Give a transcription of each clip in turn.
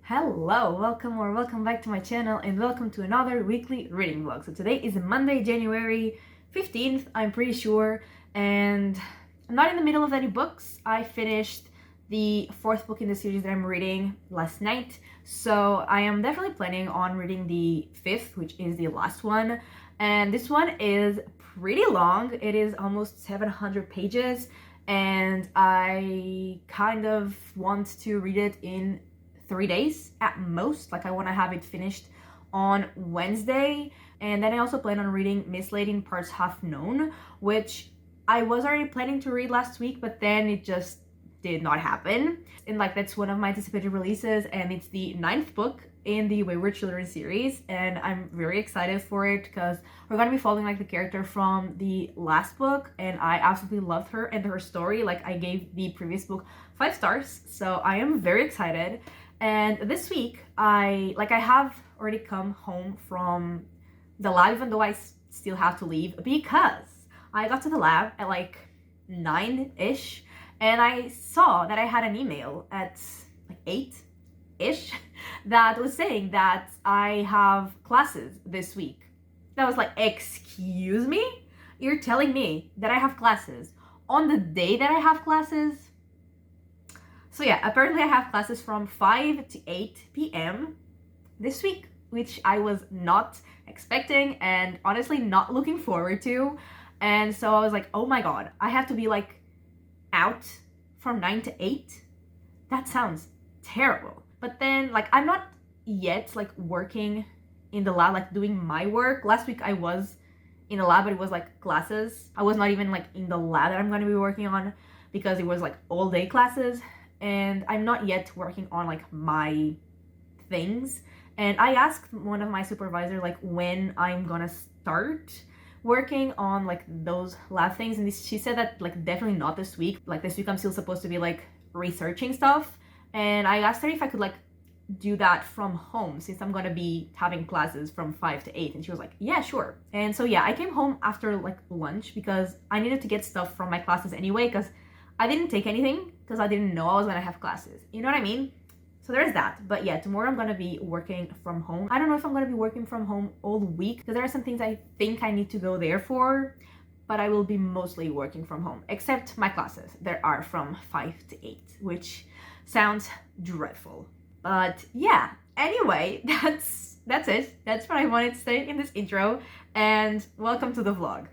Hello, welcome back to my channel and welcome to another weekly reading vlog. So today is Monday, January 15th, I'm pretty sure, and I'm not in the middle of any books. I finished the fourth book in the series that I'm reading last night, so I am definitely planning on reading the fifth, which is the last one, and this one is pretty long. It is almost 700 pages, and I kind of want to read it in 3 days at most. Like I want to have it finished on Wednesday. And then I also plan on reading Miss Lady in Parts Half Known, which I was already planning to read last week, but then it just did not happen. And like that's one of my anticipated releases, and it's the ninth book in the Wayward Children series, and I'm very excited for it because we're gonna be following like the character from the last book, and I absolutely loved her and her story. Like I gave the previous book 5 stars, so I am very excited. And this week I have already come home from the lab, even though I still have to leave because I got to the lab at like 9-ish, and I saw that I had an email at like 8-ish that was saying that I have classes this week. That was like, excuse me? You're telling me that I have classes on the day that I have classes? So yeah, apparently I have classes from 5 to 8 p.m. this week, which I was not expecting and honestly not looking forward to. And so I was like, oh my god, I have to be like out from 9 to 8? That sounds terrible. But then like I'm not yet like working in the lab, like doing my work. Last week I was in the lab, but it was like classes. I was not even like in the lab that I'm going to be working on because it was like all day classes, and I'm not yet working on like my things. And I asked one of my supervisors like when I'm gonna start working on like those lab things, and she said that like definitely not this week. Like this week I'm still supposed to be like researching stuff, and I asked her if I could like do that from home since I'm gonna be having classes from 5 to 8, and she was like, yeah, sure. And so yeah, I came home after like lunch because I needed to get stuff from my classes anyway, because I didn't take anything because I didn't know I was gonna have classes. You know what I mean? So there's that. But yeah, tomorrow I'm gonna be working from home. I don't know if I'm gonna be working from home all week because there are some things I think I need to go there for, but I will be mostly working from home, except my classes. There are from 5 to 8, which sounds dreadful. But yeah, anyway, that's it. That's what I wanted to say in this intro, and welcome to the vlog.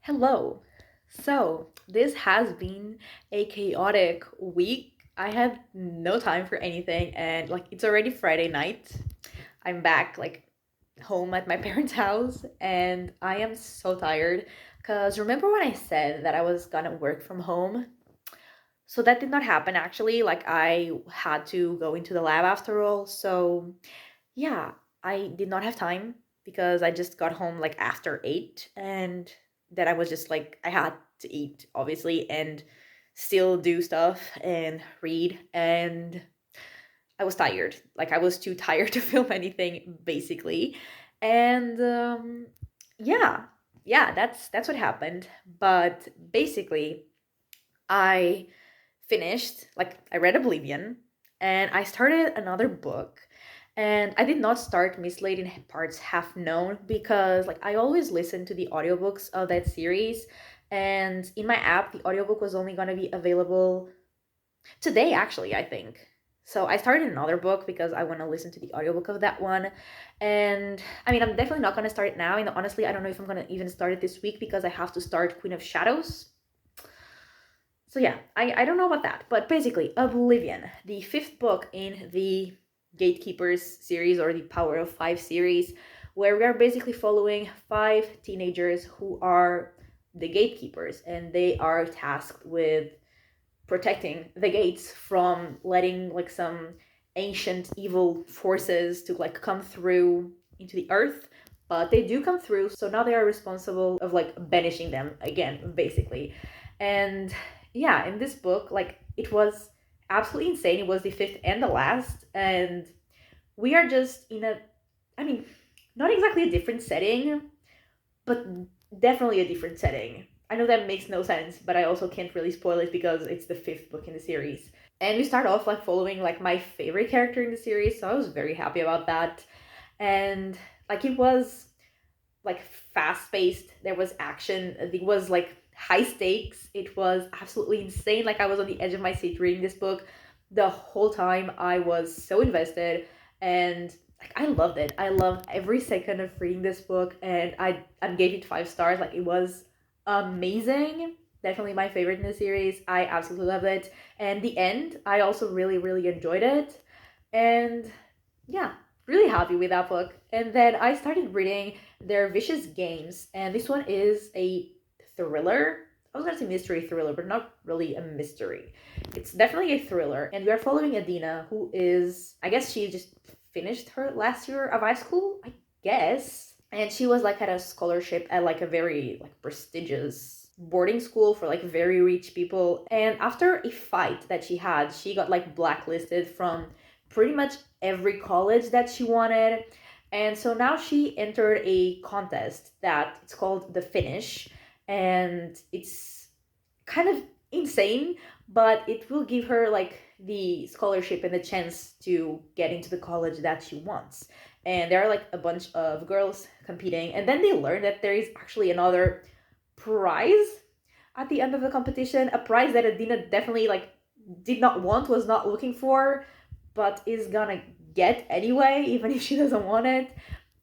Hello. So, this has been a chaotic week. I had no time for anything, and like it's already Friday night. I'm back like home at my parents' house, and I am so tired because remember when I said that I was gonna work from home? So that did not happen actually. Like I had to go into the lab after all. So, yeah, I did not have time because I just got home like after 8, and then I was just like I had to eat obviously and still do stuff and read, and I was tired. Like I was too tired to film anything basically. And yeah. Yeah, that's what happened. But basically I finished, like I read Oblivion, and I started another book, and I did not start Miss Lady in Parts Half Known because like I always listen to the audiobooks of that series, and in my app the audiobook was only going to be available today actually, I think. So I started another book because I want to listen to the audiobook of that one. And I mean, I'm definitely not going to start it now, and honestly I don't know if I'm going to even start it this week because I have to start Queen of Shadows. So yeah, I don't know about that, but basically Oblivion, the fifth book in the Gatekeepers series or the Power of Five series, where we are basically following 5 teenagers who are the gatekeepers, and they are tasked with protecting the gates from letting like some ancient evil forces to like come through into the earth. But they do come through, so now they are responsible of like banishing them again, basically. And yeah, in this book, like it was absolutely insane. It was the fifth and the last, and we are just in a, I mean, not exactly a different setting, but definitely a different setting. I know that makes no sense, but I also can't really spoil it because it's the fifth book in the series. And we start off like following like my favorite character in the series, so I was very happy about that. And like it was like fast paced, there was action, it was like high stakes, it was absolutely insane. Like I was on the edge of my seat reading this book the whole time. I was so invested, and like I loved it. I loved every second of reading this book, and I gave it 5 stars. Like it was amazing. Definitely my favorite in the series. I absolutely loved it. And the end, I also really enjoyed it. And yeah, really happy with that book. And then I started reading their Vicious Games, and this one is a thriller. I was gonna say mystery thriller, but not really a mystery. It's definitely a thriller, and we are following Adina, who is, I guess she just finished her last year of high school, I guess. And she was like at a scholarship at like a very like prestigious boarding school for like very rich people. And after a fight that she had, she got like blacklisted from pretty much every college that she wanted. And so now she entered a contest that it's called The Finish, and it's kind of insane, but it will give her like the scholarship and the chance to get into the college that she wants. And there are like a bunch of girls competing, and then they learn that there is actually another prize at the end of the competition, a prize that Adina definitely like did not want, was not looking for, but is gonna get anyway, even if she doesn't want it.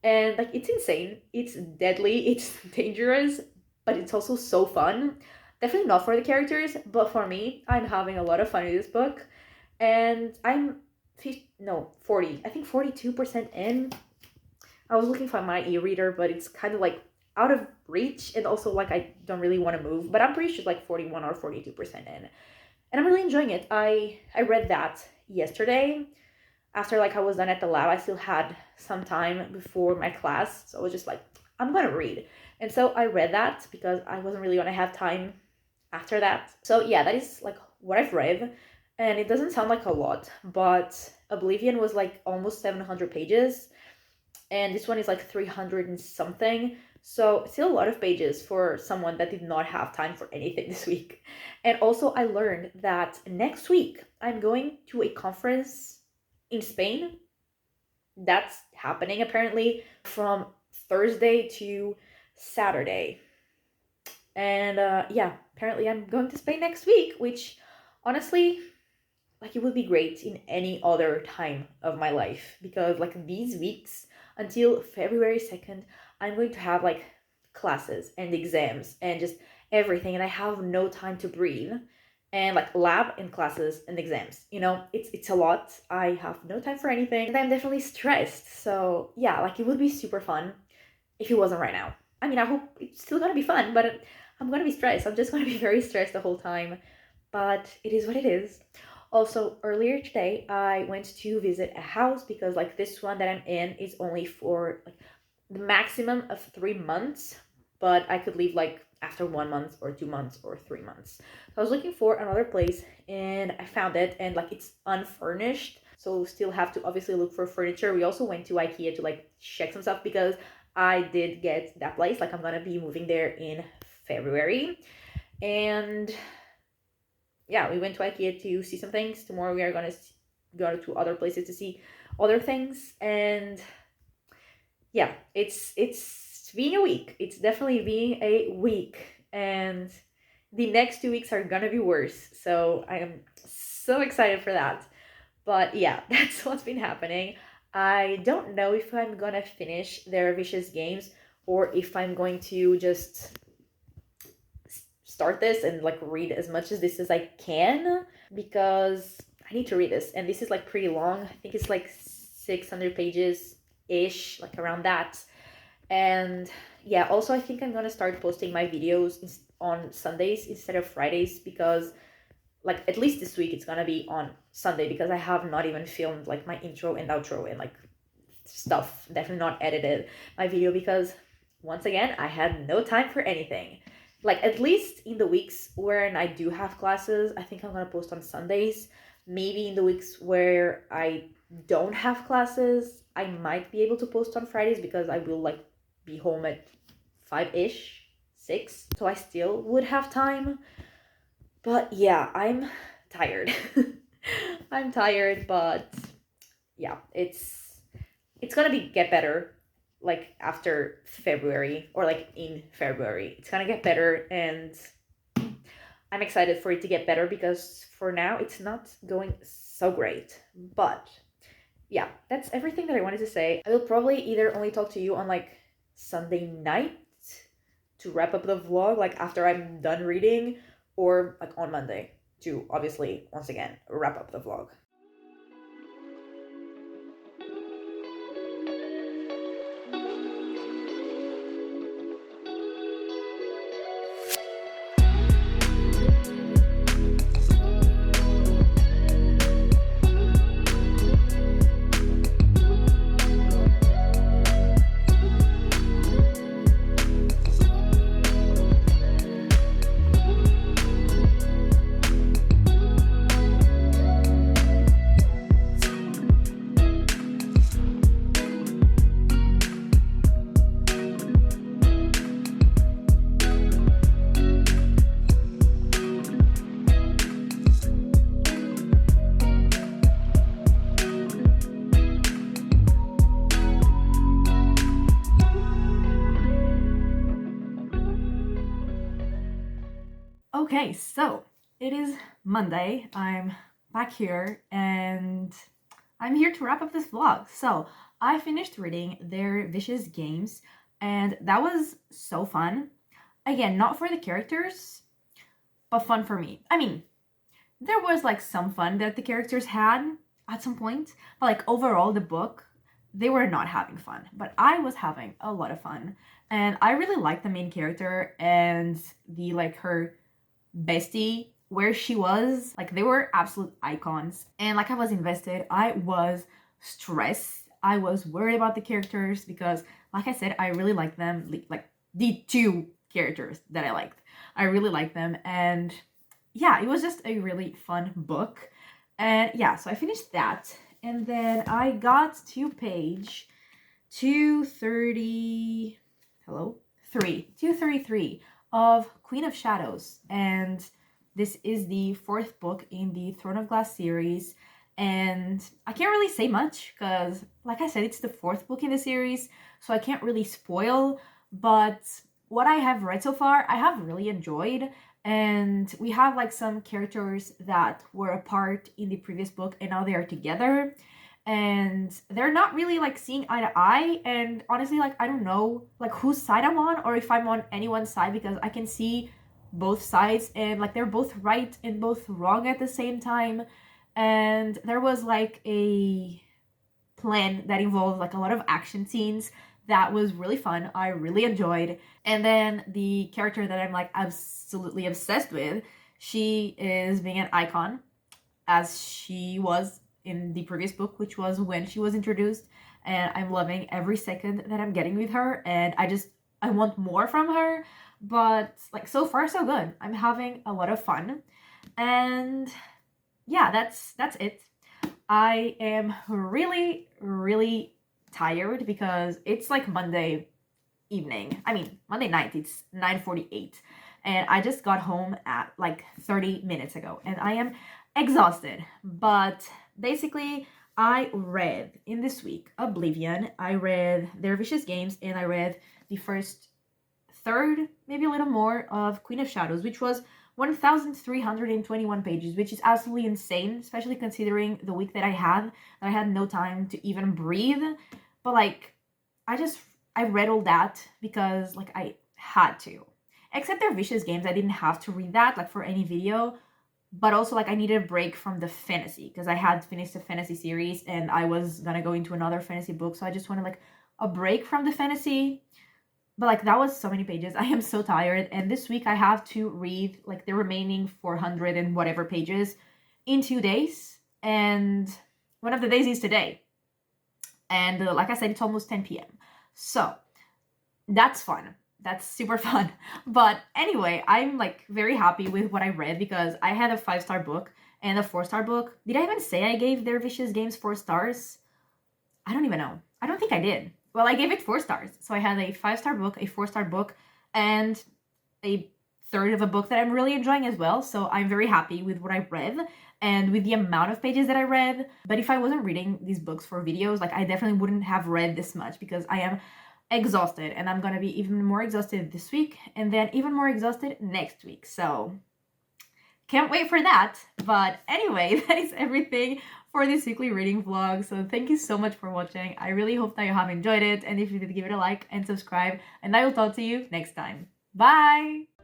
And like it's insane, it's deadly, it's dangerous, but it's also so fun. Definitely not for the characters, but for me, I'm having a lot of fun with this book. And I'm 50, no, 40, I think 42% in. I was looking for my e-reader, but it's kind of like out of reach, and also like I don't really want to move, but I'm pretty sure it's like 41 or 42% in. And I'm really enjoying it. I read that yesterday after like I was done at the lab. I still had some time before my class, so I was just like, I'm gonna read. And so I read that because I wasn't really gonna have time after that. So yeah, that is like what I've read. And it doesn't sound like a lot, but Oblivion was like almost 700 pages, and this one is like 300 and something. So still a lot of pages for someone that did not have time for anything this week. And also I learned that next week I'm going to a conference in Spain. That's happening apparently from Thursday to Saturday. And yeah, apparently I'm going to Spain next week, which honestly, like it would be great in any other time of my life, because like these weeks until February 2nd, I'm going to have like classes and exams and just everything, and I have no time to breathe. And like lab and classes and exams, it's a lot. I have no time for anything, and I'm definitely stressed. So yeah, like it would be super fun if it wasn't right now. I mean, I hope it's still gonna be fun, but I'm gonna be stressed. I'm just gonna be very stressed the whole time. But it is what it is. Also, earlier today, I went to visit a house because like this one that I'm in is only for like the maximum of 3 months, but I could leave like after 1 month or 2 months or 3 months. So I was looking for another place, and I found it, and like it's unfurnished. So still have to obviously look for furniture. We also went to IKEA to like check some stuff because I did get that place. Like I'm gonna be moving there in February. And yeah, we went to IKEA to see some things. Tomorrow we are gonna go to other places to see other things. And yeah, it's being a week. It's definitely being a week, and the next 2 weeks are gonna be worse. So I am so excited for that. But yeah, that's what's been happening. I don't know if I'm gonna finish their Vicious Games or if I'm going to just start this and like read as much as this as I can, because I need to read this, and this is like pretty long. I think it's like 600 pages ish, like around that. And yeah, also I think I'm gonna start posting my videos on Sundays instead of Fridays, because like at least this week it's gonna be on Sunday, because I have not even filmed like my intro and outro and like stuff, definitely not edited my video, because once again I had no time for anything. Like at least in the weeks where I do have classes, I think I'm gonna post on Sundays. Maybe in the weeks where I don't have classes, I might be able to post on Fridays, because I will like be home at 5-ish, 6, so I still would have time. But yeah, I'm tired. I'm tired, but yeah, it's gonna be get better like after February, or like in February. It's gonna get better, and I'm excited for it to get better, because for now it's not going so great. But yeah, that's everything that I wanted to say. I will probably either only talk to you on like Sunday night to wrap up the vlog, like after I'm done reading, or like on Monday to obviously once again wrap up the vlog. Okay, so it is Monday. I'm back here and I'm here to wrap up this vlog. So I finished reading Their Vicious Games, and that was so fun. Again, not for the characters, but fun for me. I mean, there was like some fun that the characters had at some point, but like overall the book, they were not having fun, but I was having a lot of fun. And I really liked the main character and the like her bestie, where she was. Like they were absolute icons, and like I was invested. I was stressed, I was worried about the characters, because like I said, I really like them. Like the two characters that I really like them. And yeah, it was just a really fun book. And yeah, so I finished that, and then I got to page 230, hello, 233 of Queen of Shadows, and this is the fourth book in the Throne of Glass series. And I can't really say much because, like I said, it's the fourth book in the series, so I can't really spoil. But what I have read so far, I have really enjoyed. And we have like some characters that were apart in the previous book, and now they are together. And they're not really like seeing eye to eye. And honestly, like I don't know like whose side I'm on, or if I'm on anyone's side, because I can see both sides, and like they're both right and both wrong at the same time. And there was like a plan that involved like a lot of action scenes that was really fun. I really enjoyed. And then the character that I'm like absolutely obsessed with, she is being an icon, as she was in the previous book, which was when she was introduced. And I'm loving every second that I'm getting with her, and I want more from her. But like so far so good. I'm having a lot of fun. And yeah, that's it. I am really tired because it's like Monday evening. I mean, Monday night. It's 9:48, and I just got home at like 30 minutes ago, and I am exhausted. But basically, I read in this week Oblivion, I read Their Vicious Games, and I read the first third, maybe a little more, of Queen of Shadows, which was 1,321 pages, which is absolutely insane, especially considering the week that I had no time to even breathe. But like, I read all that because like I had to. Except Their Vicious Games, I didn't have to read that like for any video, but also like I needed a break from the fantasy, because I had finished the fantasy series and I was gonna go into another fantasy book, so I just wanted like a break from the fantasy. But like that was so many pages. I am so tired. And this week I have to read like the remaining 400 and whatever pages in 2 days. And one of the days is today. And like I said, it's almost 10 p.m. So that's fun. That's super fun. But anyway, I'm like very happy with what I read because I had a 5-star book and a 4-star book. Did I even say I gave Their Vicious Games 4 stars? I don't even know. I don't think I did. Well, I gave it 4 stars. So I had a 5-star book, a 4-star book, and a third of a book that I'm really enjoying as well. So I'm very happy with what I read and with the amount of pages that I read. But if I wasn't reading these books for videos, like I definitely wouldn't have read this much because I am exhausted and I'm gonna be even more exhausted this week and then even more exhausted next week. So can't wait for that. But anyway, that is everything for this weekly reading vlog. So thank you so much for watching. I really hope that you have enjoyed it. And if you did, give it a like and subscribe. And I will talk to you next time. Bye!